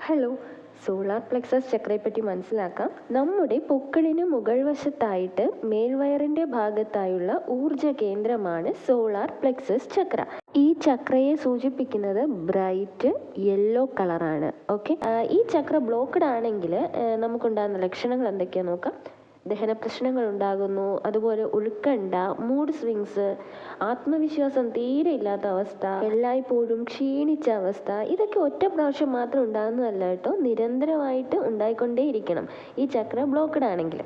Hello, solar plexus ചക്രയെപ്പറ്റി മനസ്സിലാക്കാം. നമ്മുടെ പൊക്കിളിന് മുകൾ വശത്തായിട്ട് മേൽവയറിൻ്റെ ഭാഗത്തായുള്ള ഊർജ കേന്ദ്രമാണ് സോളാർ പ്ലെക്സസ് ചക്ര. ഈ ചക്രയെ സൂചിപ്പിക്കുന്നത് ബ്രൈറ്റ് യെല്ലോ കളറാണ്. ഓക്കെ, ഈ ചക്ര ബ്ലോക്ക്ഡ് ആണെങ്കിൽ നമുക്കുണ്ടാകുന്ന ലക്ഷണങ്ങൾ എന്തൊക്കെയാണെന്ന് നോക്കാം. ദഹന പ്രശ്നങ്ങൾ ഉണ്ടാകുന്നു, അതുപോലെ ഉത്കണ്ഠ, മൂഡ് സ്വിങ്സ്, ആത്മവിശ്വാസം തീരെ ഇല്ലാത്ത അവസ്ഥ, എല്ലായ്പ്പോഴും ക്ഷീണിച്ച അവസ്ഥ. ഇതൊക്കെ ഒറ്റ പ്രാവശ്യം മാത്രം ഉണ്ടാകുന്നതല്ല കേട്ടോ, നിരന്തരമായിട്ട് ഉണ്ടായിക്കൊണ്ടേയിരിക്കണം ഈ ചക്ര ബ്ലോക്ക്ഡ് ആണെങ്കിൽ.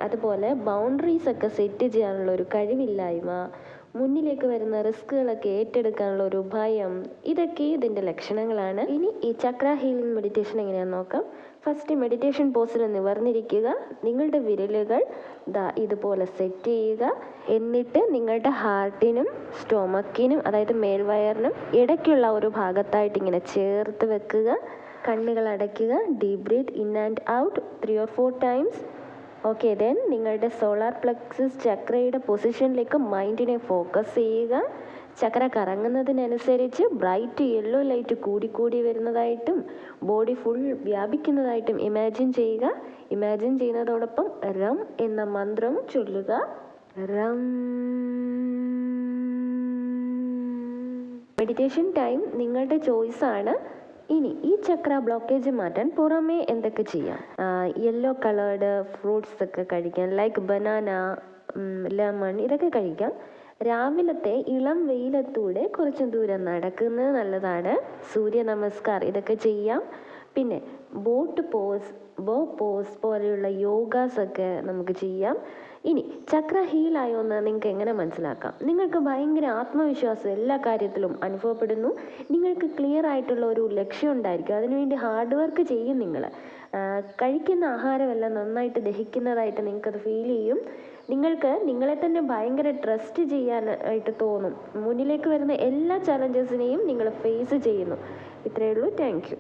അതുപോലെ ബൗണ്ടറീസ് ഒക്കെ സെറ്റ് ചെയ്യാനുള്ള ഒരു കഴിവില്ലായ്മ, മുന്നിലേക്ക് വരുന്ന റിസ്കുകളൊക്കെ ഏറ്റെടുക്കാനുള്ള ഒരു ഭയം, ഇതൊക്കെ ഇതിൻ്റെ ലക്ഷണങ്ങളാണ്. ഇനി ഈ ചക്ര ഹീലിംഗ് മെഡിറ്റേഷൻ എങ്ങനെയാണെന്ന് നോക്കാം. ഫസ്റ്റ് മെഡിറ്റേഷൻ പോസിൽ നിവർന്നിരിക്കുക. നിങ്ങളുടെ വിരലുകൾ ഇതുപോലെ സെറ്റ് ചെയ്യുക. എന്നിട്ട് നിങ്ങളുടെ ഹാർട്ടിനും സ്റ്റൊമക്കിനും, അതായത് മേൽവയറിനും ഇടയ്ക്കുള്ള ഒരു ഭാഗത്തായിട്ട് ഇങ്ങനെ ചേർത്ത് വെക്കുക. കണ്ണുകൾ അടയ്ക്കുക. Deep breath in and out 3 or 4 times. Okay, then നിങ്ങളുടെ സോളാർ പ്ലെക്സസ് ചക്രയുടെ പൊസിഷനിലേക്ക് മൈൻഡിനെ ഫോക്കസ് ചെയ്യുക. ചക്ര കറങ്ങുന്നതിനനുസരിച്ച് ബ്രൈറ്റ് യെല്ലോ ലൈറ്റ് കൂടിക്കൂടി വരുന്നതായിട്ടും ബോഡി ഫുൾ വ്യാപിക്കുന്നതായിട്ടും ഇമാജിൻ ചെയ്യുക. ഇമാജിൻ ചെയ്യുന്നതോടൊപ്പം രം എന്ന മന്ത്രം ചൊല്ലുക. രം. മെഡിറ്റേഷൻ ടൈം നിങ്ങളുടെ ചോയ്സാണ്. ഇനി ഈ ചക്ര ബ്ലോക്കേജ് മാറ്റാൻ പുറമേ എന്തൊക്കെ ചെയ്യാം? യെല്ലോ കളേർഡ് ഫ്രൂട്ട്സ് ഒക്കെ കഴിക്കാം, ലൈക്ക് ബനാന, ലെമൺ, ഇതൊക്കെ കഴിക്കാം. രാവിലത്തെ ഇളം വെയിലത്തൂടെ കുറച്ച് ദൂരം നടക്കുന്നത് നല്ലതാണ്. സൂര്യ നമസ്കാർ ഇതൊക്കെ ചെയ്യാം. പിന്നെ ബോ പോസ് പോലെയുള്ള യോഗാസ് ഒക്കെ നമുക്ക് ചെയ്യാം. ഇനി ചക്ര ഹീലായോ എന്ന് നിങ്ങൾക്ക് എങ്ങനെ മനസ്സിലാക്കാം? നിങ്ങൾക്ക് ഭയങ്കര ആത്മവിശ്വാസം എല്ലാ കാര്യത്തിലും അനുഭവപ്പെടുന്നു. നിങ്ങൾക്ക് ക്ലിയർ ആയിട്ടുള്ള ഒരു ലക്ഷ്യം ഉണ്ടായിരിക്കും, അതിനുവേണ്ടി ഹാർഡ് വർക്ക് ചെയ്യും. നിങ്ങൾ കഴിക്കുന്ന ആഹാരമെല്ലാം നന്നായിട്ട് ദഹിക്കുന്നതായിട്ട് നിങ്ങൾക്കത് ഫീൽ ചെയ്യും. നിങ്ങൾക്ക് നിങ്ങളെ തന്നെ ഭയങ്കര ട്രസ്റ്റ് ചെയ്യാനായിട്ട് തോന്നും. മുന്നിലേക്ക് വരുന്ന എല്ലാ ചലഞ്ചസിനെയും നിങ്ങൾ ഫേസ് ചെയ്യുന്നു. ഇത്രയേ ഉള്ളൂ. Thank you.